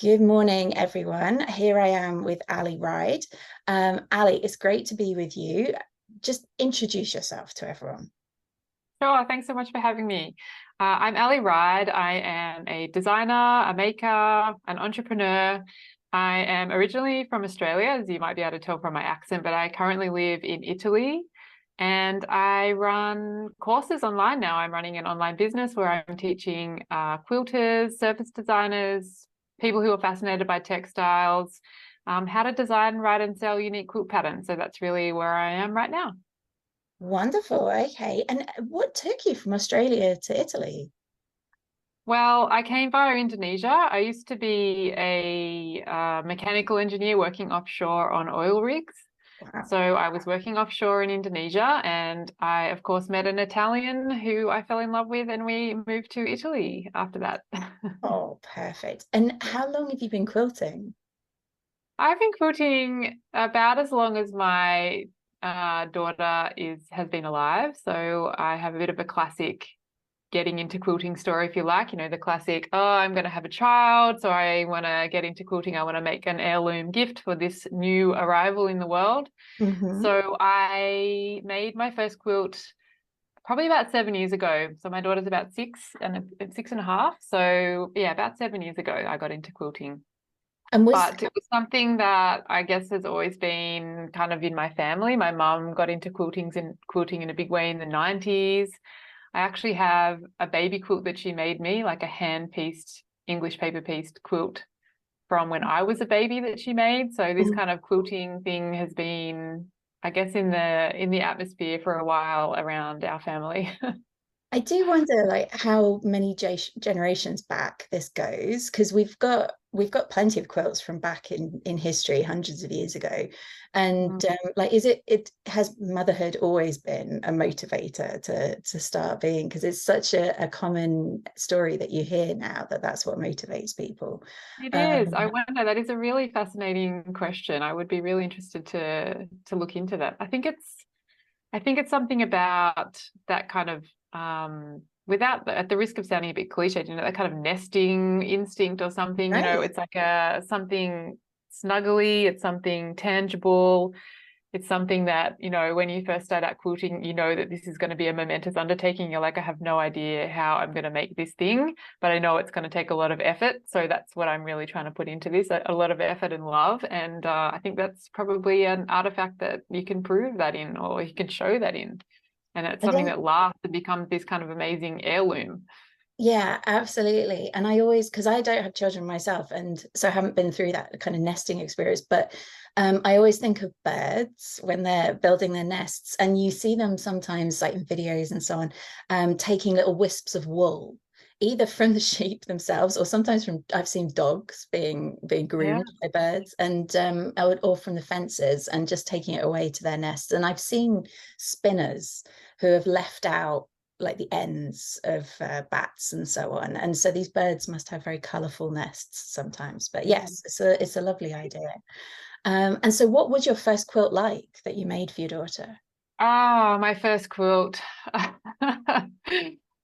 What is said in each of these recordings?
Good morning, everyone. Here I am with Ali Ryde. Ali, it's great to be with you. Just introduce yourself to everyone. Sure, thanks so much for having me. I'm Ali Ryde. I am a designer, a maker, an entrepreneur. I am originally from Australia, as you might be able to tell from my accent, but I currently live in Italy and I run courses online now. I'm running an online business where I'm teaching quilters, surface designers, people who are fascinated by textiles, how to design, write, and sell unique quilt patterns. So that's really where I am right now. Wonderful. Okay. And what took you from Australia to Italy? Well, I came via Indonesia. I used to be a mechanical engineer working offshore on oil rigs. Wow. So I was working offshore in Indonesia, and I, of course, met an Italian who I fell in love with, and we moved to Italy after that. Oh, perfect. And how long have you been quilting? I've been quilting about as long as my daughter has been alive. So I have a bit of a classic getting into quilting story, if you like, the classic, oh, I'm going to have a child, so I want to get into quilting. I want to make an heirloom gift for this new arrival in the world. Hmm. So I made my first quilt probably about 7 years ago. So my daughter's about 6 and a half. So yeah, about 7 years ago, I got into quilting. And was But it was something that I guess has always been kind of in my family. My mum got into quilting in a big way in the 90s. I actually have a baby quilt that she made me, like a hand-pieced English paper-pieced quilt from when I was a baby that she made. So this kind of quilting thing has been, I guess, in the atmosphere for a while around our family. I do wonder like how many generations back this goes because we've got plenty of quilts from back in history hundreds of years ago, and Mm. like it has motherhood always been a motivator to start being, because it's such a common story that you hear now that that's what motivates people. It is. I um, wonder. That is a really fascinating question. I would be really interested to look into that. I think it's something about that kind of without at the risk of sounding a bit cliched, that kind of nesting instinct or something. right. It's like a something snuggly, it's something tangible. It's something that, when you first start out quilting, you know that this is going to be a momentous undertaking. You're like, I have no idea how I'm going to make this thing, but I know it's going to take a lot of effort. So that's what I'm really trying to put into this, a lot of effort and love. And I think that's probably an artifact that you can prove that in, or you can show that in. And it's I something don't that lasts and becomes this kind of amazing heirloom. Yeah, absolutely. And I always, because I don't have children myself, and so I haven't been through that kind of nesting experience, but I always think of birds when they're building their nests, and you see them sometimes, like in videos and so on, taking little wisps of wool, either from the sheep themselves, or sometimes from I've seen dogs being Yeah. groomed by birds, and or from the fences, and just taking it away to their nests. And I've seen spinners who have left out like the ends of bats and so on. And so these birds must have very colourful nests sometimes. But yes, it's a lovely idea. And so, what was your first quilt like that you made for your daughter? Oh, my first quilt.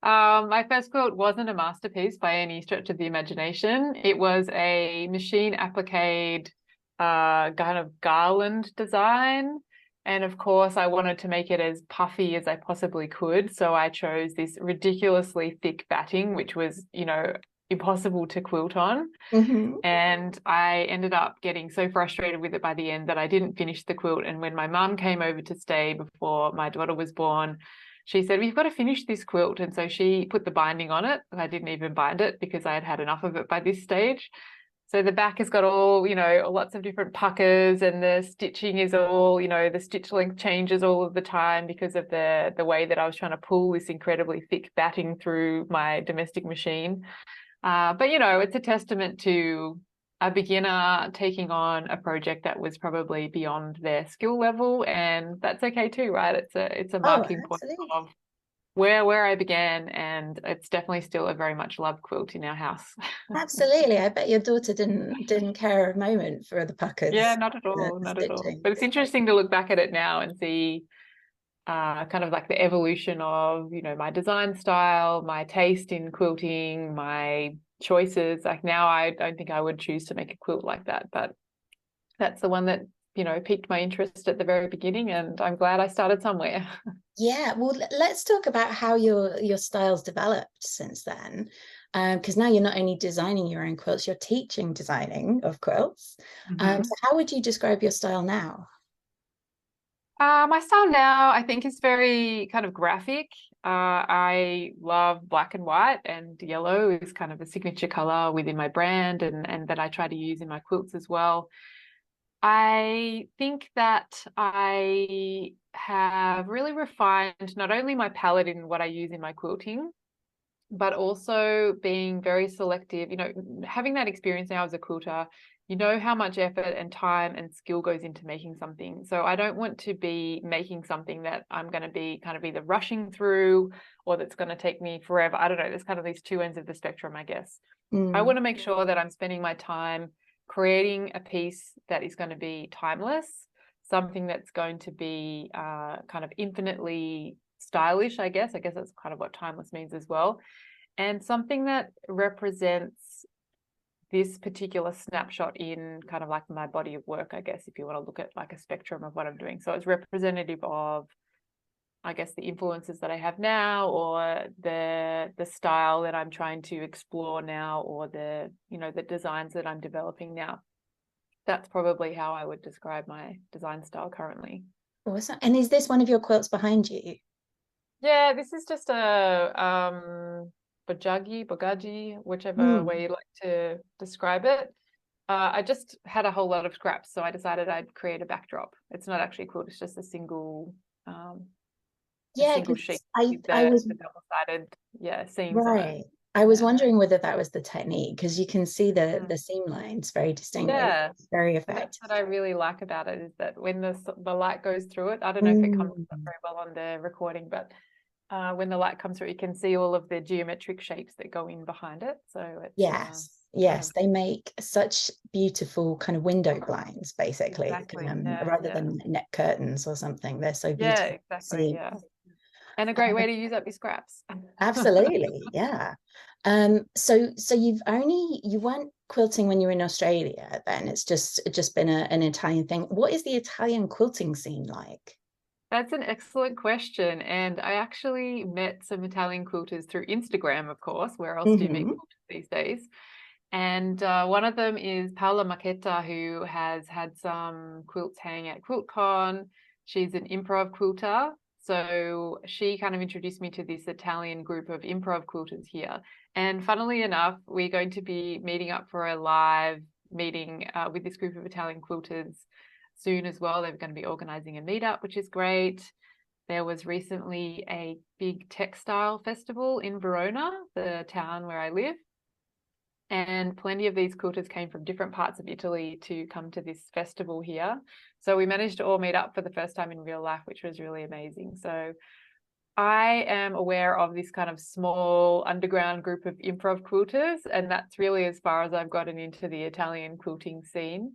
My first quilt wasn't a masterpiece by any stretch of the imagination. It was a machine applique kind of garland design. And of course, I wanted to make it as puffy as I possibly could. So I chose this ridiculously thick batting, which was, impossible to quilt on. Hmm. And I ended up getting so frustrated with it by the end that I didn't finish the quilt. And when my mum came over to stay before my daughter was born, she said, we've got to finish this quilt. And so she put the binding on it. I didn't even bind it because I had had enough of it by this stage. So the back has got all, lots of different puckers, and the stitching is all, the stitch length changes all of the time because of the way that I was trying to pull this incredibly thick batting through my domestic machine. But it's a testament to a beginner taking on a project that was probably beyond their skill level, and that's okay too, right? It's a Oh, marking point absolutely. of where I began, and it's definitely still a very much loved quilt in our house. Absolutely. I bet your daughter didn't care a moment for the Yeah, puckers, not at all, the not at all. stitching. But it's interesting to look back at it now and see kind of like the evolution of, my design style, my taste in quilting, my choices. Like now I don't think I would choose to make a quilt like that, but that's the one that, you know, piqued my interest at the very beginning, and I'm glad I started somewhere. Yeah, well, let's talk about how your style's developed since then. Because now you're not only designing your own quilts, you're teaching designing of quilts. So how would you describe your style now? My style now, I think, is very kind of graphic. I love black and white, and yellow is kind of a signature color within my brand, and that I try to use in my quilts as well. I think that I have really refined not only my palette in what I use in my quilting, but also being very selective. You know, having that experience now as a quilter, you know how much effort and time and skill goes into making something. So I don't want to be making something that I'm going to be kind of either rushing through or that's going to take me forever. I don't know. There's kind of these two ends of the spectrum, I guess. I want to make sure that I'm spending my time creating a piece that is going to be timeless, something that's going to be kind of infinitely stylish, I guess. I guess that's kind of what timeless means as well. And something that represents this particular snapshot in kind of like my body of work, I guess, if you want to look at like a spectrum of what I'm doing. So it's representative of, I guess, the influences that I have now, or the style that I'm trying to explore now, or the, you know, the designs that I'm developing now. That's probably how I would describe my design style currently. Awesome. And is this one of your quilts behind you? Yeah, this is just a bogaji, whichever way you like to describe it. I just had a whole lot of scraps, so I decided I'd create a backdrop. It's not actually a quilt, it's just a Yeah, single because sheet I with I was the double-sided, yeah, seams on it. right. I was Yeah. wondering whether that was the technique, because you can see the seam lines very distinctly. Yeah. It's very And that's effective. what I really like about it, is that when the light goes through it, I don't know if it comes up Mm. very well on the recording, but when the light comes through, you can see all of the geometric shapes that go in behind it. So it's Yes, kind yes, of they make such beautiful kind of window blinds, basically, exactly, yeah, rather yeah, than net curtains or something. They're so yeah, beautiful to exactly, see. yeah. And a great way to use up your scraps. Absolutely, yeah. So you weren't quilting when you were in Australia, then it's just been an Italian thing. What is the Italian quilting scene like? That's an excellent question. And I actually met some Italian quilters through Instagram, of course. Where else do you meet Hmm. quilters these days? And one of them is Paola Macchetta, who has had some quilts hang at QuiltCon. She's an improv quilter. So she kind of introduced me to this Italian group of improv quilters here. And funnily enough, we're going to be meeting up for a live meeting with this group of Italian quilters soon as well. They're going to be organizing a meetup, which is great. There was recently a big textile festival in Verona, the town where I live. And plenty of these quilters came from different parts of Italy to come to this festival here. So we managed to all meet up for the first time in real life, which was really amazing. So I am aware of this kind of small underground group of improv quilters, and that's really as far as I've gotten into the Italian quilting scene.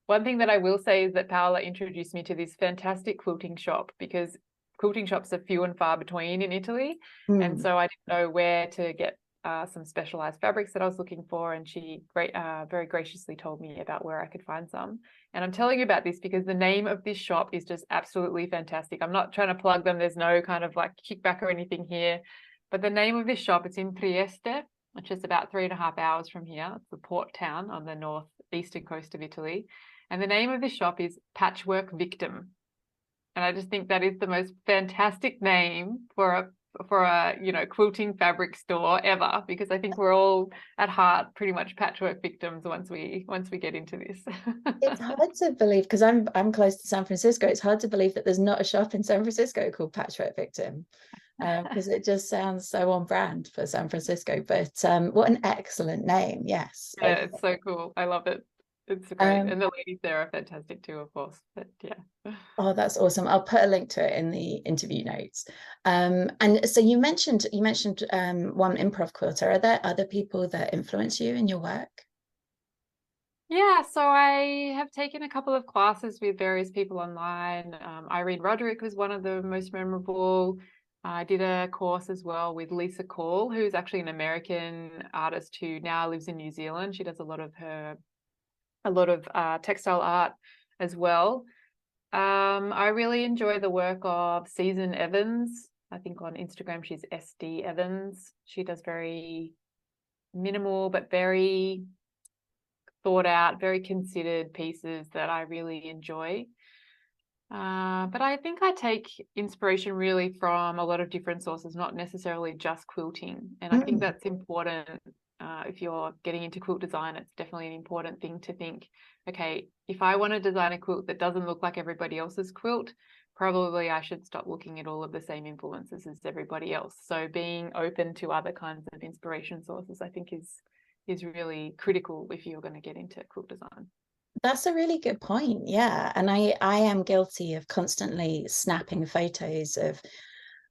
One thing that I will say is that Paola introduced me to this fantastic quilting shop, because quilting shops are few and far between in Italy. And Mm. so I didn't know where to get some specialized fabrics that I was looking for. And she very graciously told me about where I could find some. And I'm telling you about this because the name of this shop is just absolutely fantastic. I'm not trying to plug them. There's no kind of like kickback or anything here. But the name of this shop, it's in Trieste, which is about 3.5 hours from here. It's the port town on the northeastern coast of Italy. And the name of this shop is Patchwork Victim. And I just think that is the most fantastic name for a you know, quilting fabric store ever, because I think we're all at heart pretty much patchwork victims once we get into this. It's hard to believe, because I'm close to San Francisco. It's hard to believe that there's not a shop in San Francisco called Patchwork Victim, because it just sounds so on brand for San Francisco. But what an excellent name. Yes. Yeah, Okay. it's so cool. I love it. It's great. Um, And the ladies there are fantastic too, of course. But yeah. oh, that's awesome. I'll put a link to it in the interview notes. And so you mentioned one improv quilter. Are there other people that influence you in your work? Yeah, so I have taken a couple of classes with various people online. Irene Roderick was one of the most memorable. I did a course as well with Lisa Call, who's actually an American artist who now lives in New Zealand. She does a lot of textile art as well. I really enjoy the work of Season Evans. I think on Instagram she's SD Evans. She does very minimal but very thought out, very considered pieces that I really enjoy. But I think I take inspiration really from a lot of different sources, not necessarily just quilting. And I think that's important. If you're getting into quilt design, it's definitely an important thing to think, okay, if I want to design a quilt that doesn't look like everybody else's quilt, probably I should stop looking at all of the same influences as everybody else. So being open to other kinds of inspiration sources, I think is really critical if you're going to get into quilt design. That's a really good point. Yeah. And I am guilty of constantly snapping photos of,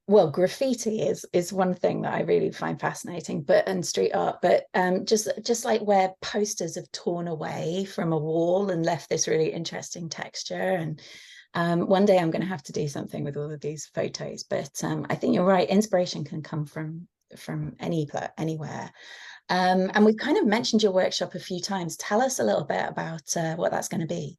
well, graffiti is one thing that I really find fascinating, but and street art, but just like where posters have torn away from a wall and left this really interesting texture. And one day I'm going to have to do something with all of these photos. But I think you're right. Inspiration can come from anywhere. And we've kind of mentioned your workshop a few times. Tell us a little bit about what that's going to be.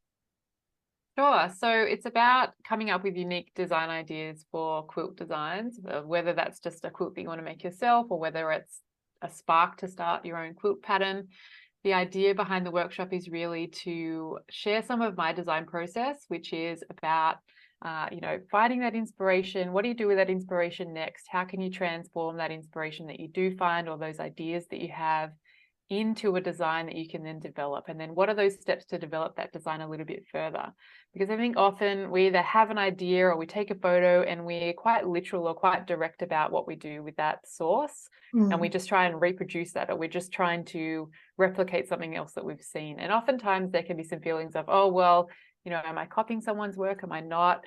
Sure. So it's about coming up with unique design ideas for quilt designs, whether that's just a quilt that you want to make yourself or whether it's a spark to start your own quilt pattern. The idea behind the workshop is really to share some of my design process, which is about finding that inspiration. What do you do with that inspiration next? How can you transform that inspiration that you do find or those ideas that you have into a design that you can then develop? And then what are those steps to develop that design a little bit further? Because I think often we either have an idea or we take a photo and we're quite literal or quite direct about what we do with that source. And we just try and reproduce that, or we're just trying to replicate something else that we've seen. And oftentimes there can be some feelings of, oh, well, am I copying someone's work? Am I not?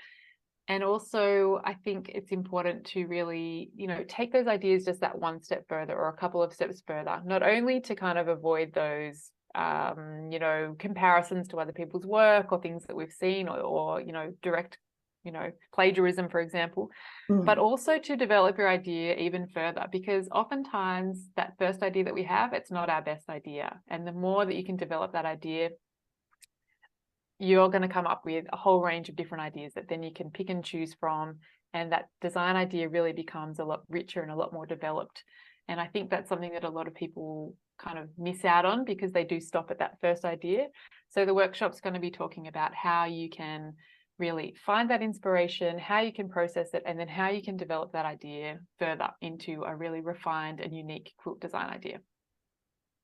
And also, I think it's important to really, take those ideas just that one step further or a couple of steps further, not only to kind of avoid those, comparisons to other people's work or things that we've seen or direct, plagiarism, for example, but also to develop your idea even further, because oftentimes that first idea that we have, it's not our best idea. And the more that you can develop that idea, you're going to come up with a whole range of different ideas that then you can pick and choose from. And that design idea really becomes a lot richer and a lot more developed. And I think that's something that a lot of people kind of miss out on because they do stop at that first idea. So the workshop's going to be talking about how you can really find that inspiration, how you can process it, and then how you can develop that idea further into a really refined and unique quilt design idea.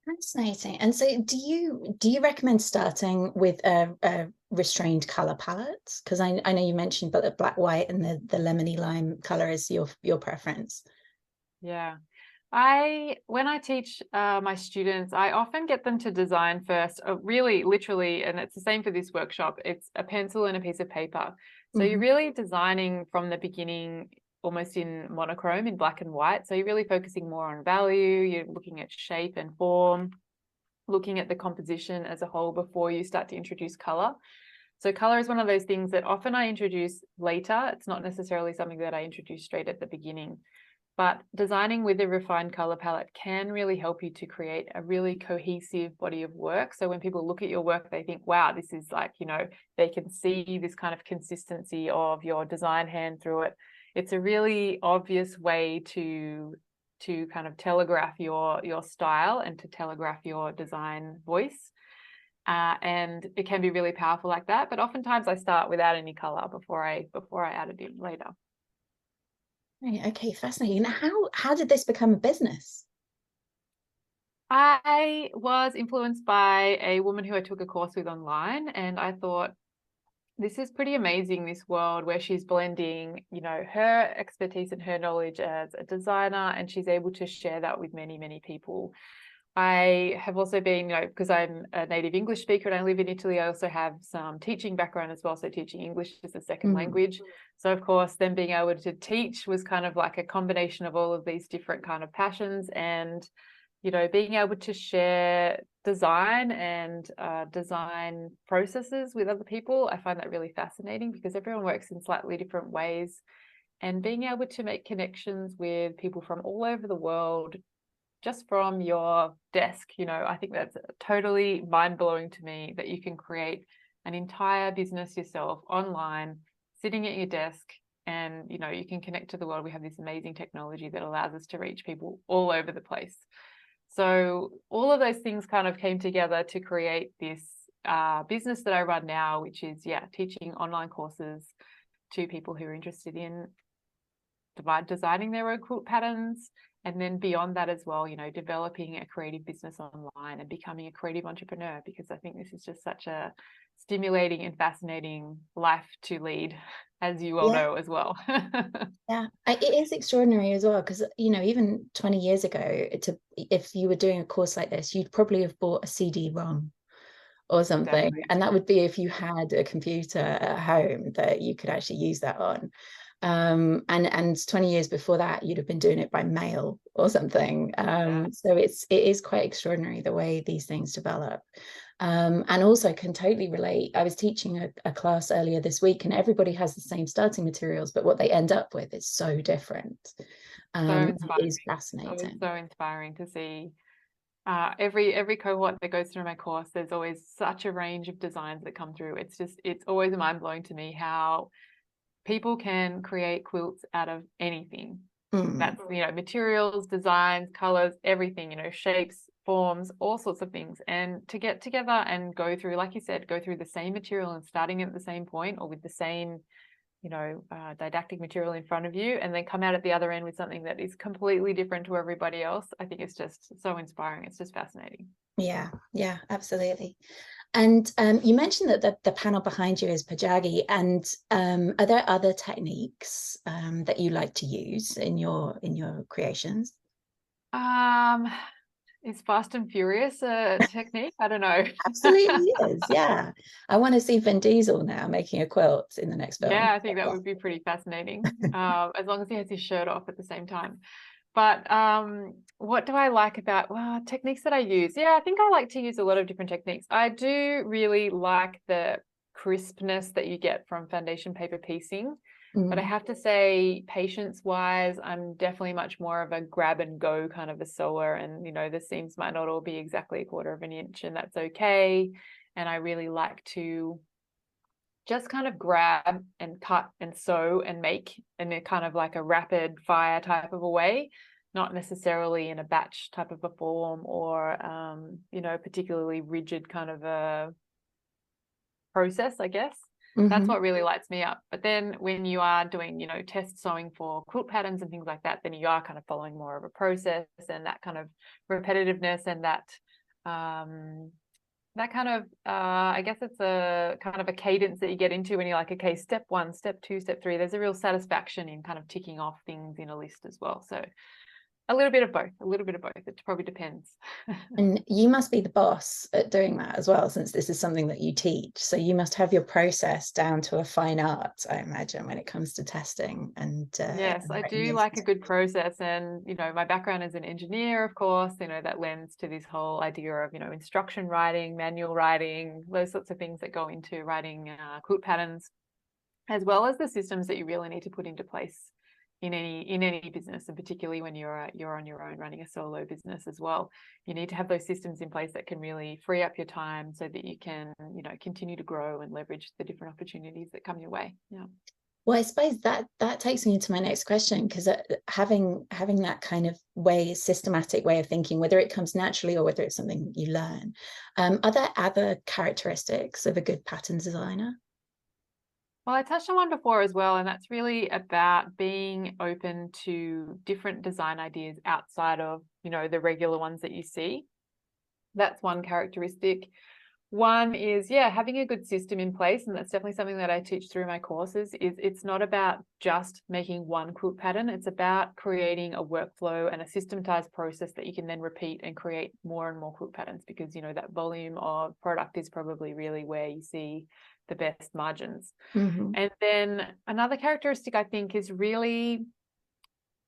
Fascinating. And so do you recommend starting with a restrained color palette? Because I know you mentioned but the black, white, and the lemony lime color is your preference. Yeah. When I teach my students, I often get them to design first, really literally, and it's the same for this workshop, it's a pencil and a piece of paper. So you're really designing from the beginning, almost in monochrome, in black and white. So you're really focusing more on value, you're looking at shape and form, looking at the composition as a whole before you start to introduce color. So color is one of those things that often I introduce later. It's not necessarily something that I introduce straight at the beginning. But designing with a refined color palette can really help you to create a really cohesive body of work. So when people look at your work, they think, wow, this is like, they can see this kind of consistency of your design hand through it. It's a really obvious way to kind of telegraph your style and to telegraph your design voice. And it can be really powerful like that. But oftentimes I start without any color before I add it in later. Right, okay, fascinating. How did this become a business? I was influenced by a woman who I took a course with online, and I thought, this is pretty amazing, this world where she's blending, her expertise and her knowledge as a designer, and she's able to share that with many, many people. I have also been, because I'm a native English speaker and I live in Italy, I also have some teaching background as well. So teaching English as a second language. So of course, then being able to teach was kind of like a combination of all of these different kind of passions, and, being able to share design and design processes with other people. I find that really fascinating because everyone works in slightly different ways. and being able to make connections with people from all over the world just from your desk. I think that's totally mind-blowing to me, that you can create an entire business yourself online, sitting at your desk, and you can connect to the world. We have this amazing technology that allows us to reach people all over the place. So all of those things kind of came together to create this business that I run now, which is teaching online courses to people who are interested in designing their own quilt patterns, and then beyond that as well, developing a creative business online and becoming a creative entrepreneur, because I think this is just such a stimulating and fascinating life to lead, as you all know as well. Yeah, it is extraordinary as well, because even 20 years ago, if you were doing a course like this, you'd probably have bought a CD-ROM or something. Definitely. And that would be if you had a computer at home that you could actually use that on. And 20 years before that, you'd have been doing it by mail or something. So it is quite extraordinary the way these things develop. And also can totally relate. I was teaching a class earlier this week, and everybody has the same starting materials, but what they end up with is so different. It is fascinating. So inspiring to see. Every cohort that goes through my course, there's always such a range of designs that come through. It's always mind-blowing to me how people can create quilts out of anything. That's materials, designs, colors, everything, shapes, forms, all sorts of things. And to get together and go through, like you said, go through the same material and starting at the same point, or with the same didactic material in front of you, and then come out at the other end with something that is completely different to everybody else. I think it's just so inspiring. It's just fascinating. Yeah, absolutely. And you mentioned that the panel behind you is pajagi, and are there other techniques that you like to use in your creations? Is Fast and Furious a technique? I don't know. Absolutely is. Yeah, I want to see Vin Diesel now making a quilt in the next film. Yeah, I think that would be pretty fascinating, as long as he has his shirt off at the same time. But what do I like about techniques that I use? Yeah, I think I like to use a lot of different techniques. I do really like the crispness that you get from foundation paper piecing. But I have to say, patience-wise, I'm definitely much more of a grab and go kind of a sewer. And, the seams might not all be exactly 1/4 of an inch, and that's okay. And I really like to just kind of grab and cut and sew and make in a kind of like a rapid fire type of a way, not necessarily in a batch type of a form, or particularly rigid kind of a process, I guess. That's what really lights me up. But then when you are doing test sewing for quilt patterns and things like that, then you are kind of following more of a process, and that kind of repetitiveness, and that kind of I guess it's a kind of a cadence that you get into when you're like, okay, step 1, step 2, step 3. There's a real satisfaction in kind of ticking off things in a list as well. So a little bit of both. It probably depends. And you must be the boss at doing that as well, since this is something that you teach. So you must have your process down to a fine art, I imagine, when it comes to testing. And yes, I do like a good process. And my background as an engineer, of course, that lends to this whole idea of instruction writing, manual writing, those sorts of things that go into writing quilt patterns, as well as the systems that you really need to put into place in any business, and particularly when you're on your own running a solo business as well. You need to have those systems in place that can really free up your time so that you can continue to grow and leverage the different opportunities that come your way. Yeah. Well, I suppose that takes me into my next question, because having that kind of systematic way of thinking, whether it comes naturally or whether it's something you learn, are there other characteristics of a good pattern designer? Well, I touched on one before as well, and that's really about being open to different design ideas outside of, the regular ones that you see. That's one characteristic. One is, having a good system in place, and that's definitely something that I teach through my courses. It's not about just making one quilt pattern. It's about creating a workflow and a systematized process that you can then repeat and create more and more quilt patterns, because, that volume of product is probably really where you see the best margins. And then another characteristic I think is really,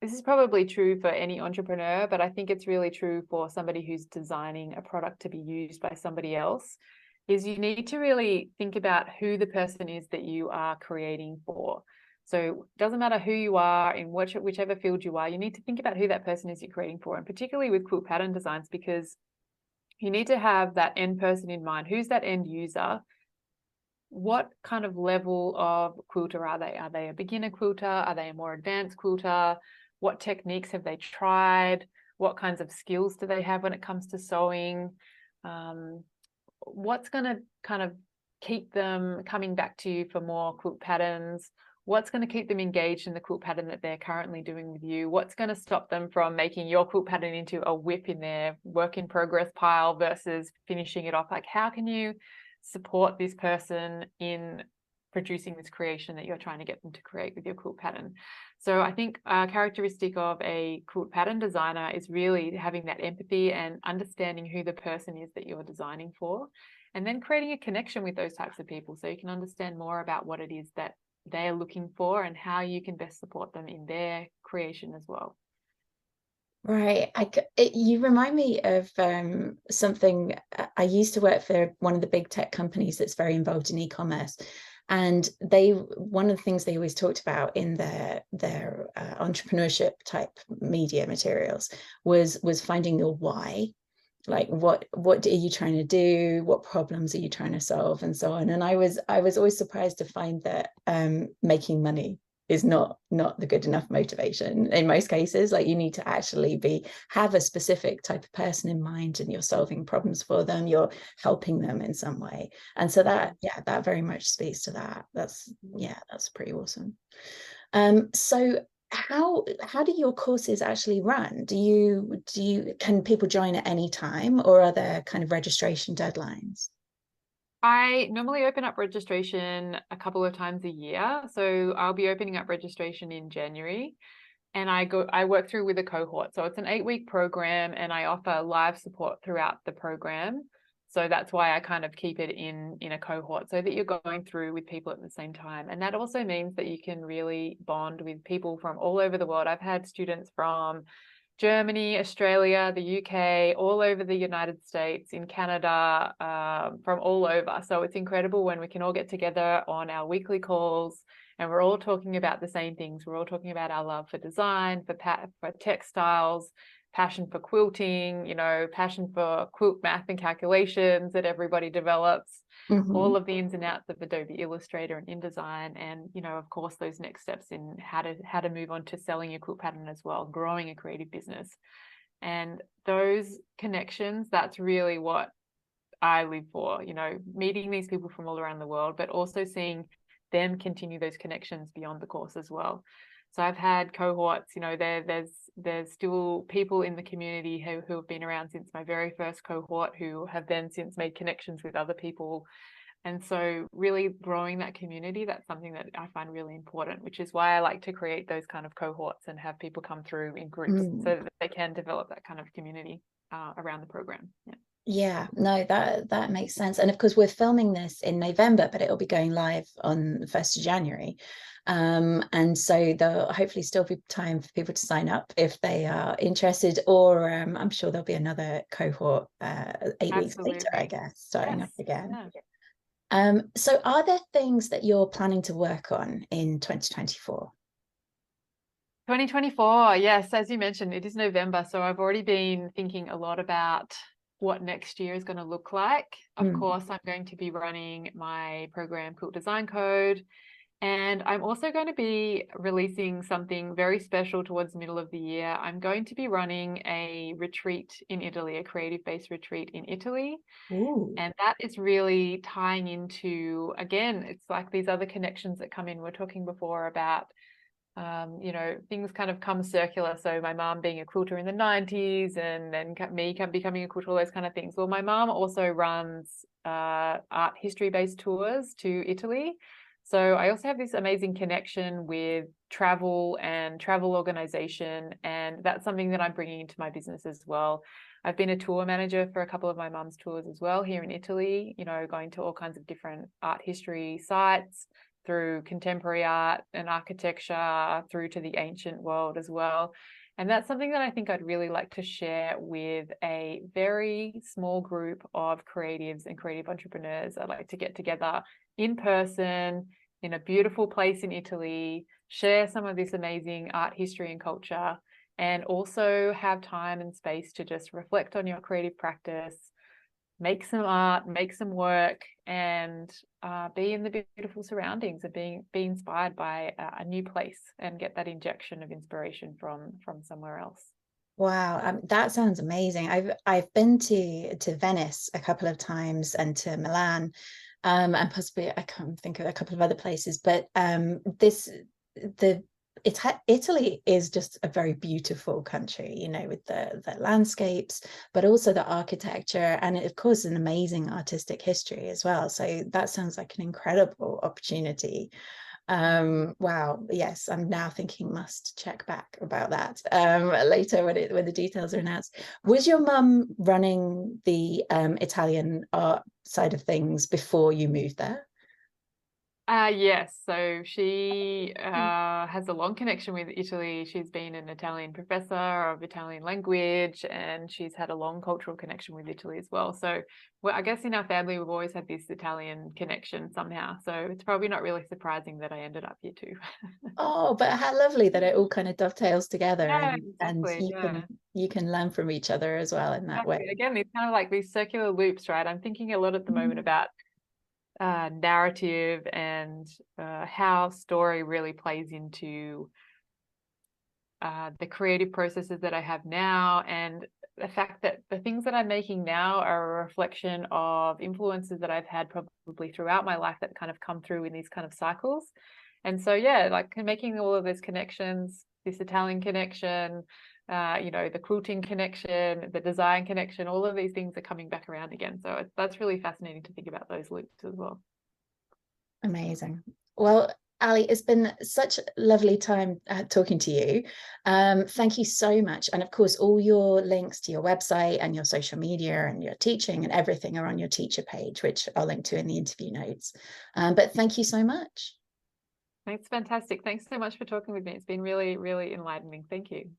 this is probably true for any entrepreneur, but I think it's really true for somebody who's designing a product to be used by somebody else, is you need to really think about who the person is that you are creating for. So it doesn't matter who you are in whichever field you are, you need to think about who that person is you're creating for, and particularly with quilt pattern designs, because you need to have that end person in mind. Who's that end user? What kind of level of quilter are they? Are they a beginner quilter? Are they a more advanced quilter? What techniques have they tried? What kinds of skills do they have when it comes to sewing? What's going to kind of keep them coming back to you for more quilt patterns? What's going to keep them engaged in the quilt pattern that they're currently doing with you? What's going to stop them from making your quilt pattern into a whip in their work in progress pile versus finishing it off? Like, how can you support this person in producing this creation that you're trying to get them to create with your quilt pattern? So I think a characteristic of a quilt pattern designer is really having that empathy and understanding who the person is that you're designing for, and then creating a connection with those types of people so you can understand more about what it is that they're looking for and how you can best support them in their creation as well. Right. You remind me of something. I used to work for one of the big tech companies that's very involved in e-commerce. And one of the things they always talked about in their entrepreneurship type media materials was finding your why. Like what are you trying to do? What problems are you trying to solve, and so on. And I was always surprised to find that making money is not the good enough motivation in most cases. Like you need to actually have a specific type of person in mind, and you're solving problems for them, you're helping them in some way. And so that very much speaks to that. That's pretty awesome. So how do your courses actually run? Can people join at any time, or are there kind of registration deadlines? I normally open up registration a couple of times a year. So I'll be opening up registration in January, and I work through with a cohort. So it's an 8-week program, and I offer live support throughout the program. So that's why I kind of keep it in a cohort, so that you're going through with people at the same time. And that also means that you can really bond with people from all over the world. I've had students from Germany, Australia, the UK, all over the United States, in Canada, from all over. So it's incredible when we can all get together on our weekly calls and we're all talking about the same things. We're all talking about our love for design, for textiles, passion for quilting, passion for quilt math and calculations that everybody develops, all of the ins and outs of Adobe Illustrator and InDesign, and of course those next steps in how to move on to selling your quilt pattern as well, growing a creative business. And those connections, that's really what I live for, meeting these people from all around the world, but also seeing them continue those connections beyond the course as well. So I've had cohorts, there's still people in the community who have been around since my very first cohort, who have then since made connections with other people. And so really growing that community, that's something that I find really important, which is why I like to create those kind of cohorts and have people come through in groups so that they can develop that kind of community around the program. Yeah, no, that makes sense. And of course, we're filming this in November, but it'll be going live on the 1st of January. And so there'll hopefully still be time for people to sign up if they are interested, or I'm sure there'll be another cohort 8 weeks later, I guess, starting up again. Yeah. So are there things that you're planning to work on in 2024? 2024, yes, as you mentioned, it is November. So I've already been thinking a lot about what next year is going to look like. Of course, I'm going to be running my program Quilt Design Code, and I'm also going to be releasing something very special towards the middle of the year. I'm going to be running a retreat in Italy, a creative-based retreat in Italy. Ooh. And that is really tying into, again, it's like these other connections that come in. We're talking before about things kind of come circular. So my mom being a quilter in the 90s, and then me becoming a quilter, all those kind of things. Well, my mom also runs art history-based tours to Italy. So I also have this amazing connection with travel and travel organization, and that's something that I'm bringing into my business as well. I've been a tour manager for a couple of my mum's tours as well here in Italy, going to all kinds of different art history sites, through contemporary art and architecture, through to the ancient world as well. And that's something that I think I'd really like to share with a very small group of creatives and creative entrepreneurs. I'd like to get together in person in a beautiful place in Italy, share some of this amazing art history and culture, and also have time and space to just reflect on your creative practice, make some art, make some work, and be in the beautiful surroundings and be inspired by a new place and get that injection of inspiration from somewhere else. Wow, that sounds amazing. I've been to Venice a couple of times and to Milan, and possibly I can't think of a couple of other places, but Italy is just a very beautiful country, you know, with the landscapes, but also the architecture, and of course an amazing artistic history as well. So that sounds like an incredible opportunity. Wow, yes, I'm now thinking must check back about that later when the details are announced. Was your mum running the Italian art side of things before you moved there? Yes, so she has a long connection with Italy. She's been an Italian professor of Italian language, and she's had a long cultural connection with Italy as well. So I guess in our family, we've always had this Italian connection somehow. So it's probably not really surprising that I ended up here too. Oh, but how lovely that it all kind of dovetails together, Yeah, and exactly. Yeah. you can learn from each other as well in that way. Exactly. Again, it's kind of like these circular loops, right? I'm thinking a lot at the moment Mhm. about narrative and how story really plays into the creative processes that I have now, and the fact that the things that I'm making now are a reflection of influences that I've had probably throughout my life that kind of come through in these kind of cycles. And so, yeah, like making all of those connections, this Italian connection, you know, the quilting connection, the design connection, all of these things are coming back around again. So that's really fascinating to think about those loops as well. Amazing. Well, Ali, it's been such a lovely time talking to you. Thank you so much. And of course, all your links to your website and your social media and your teaching and everything are on your teacher page, which I'll link to in the interview notes. But thank you so much. Thanks, fantastic. Thanks so much for talking with me. It's been really, really enlightening. Thank you.